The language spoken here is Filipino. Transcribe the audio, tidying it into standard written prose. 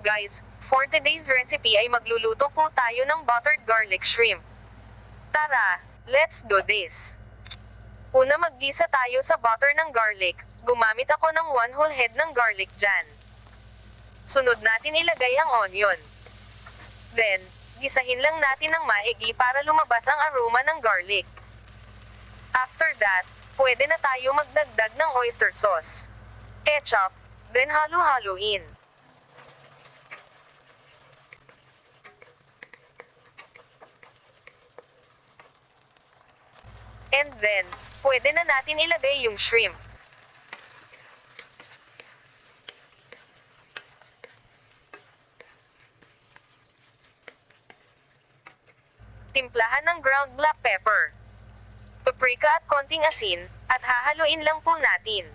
guys, for today's recipe ay magluluto po tayo ng buttered garlic shrimp. Tara, let's do this! Una maggisa tayo sa butter ng garlic, gumamit ako ng 1 whole head ng garlic dyan. Sunod natin ilagay ang onion. Then, gisahin lang natin ng maigi para lumabas ang aroma ng garlic. After that, pwede na tayo magdagdag ng oyster sauce, ketchup, then halo-haloin. And then, pwede na natin ilagay yung shrimp. Timplahan ng ground black pepper, paprika at konting asin, at hahaluin lang po natin.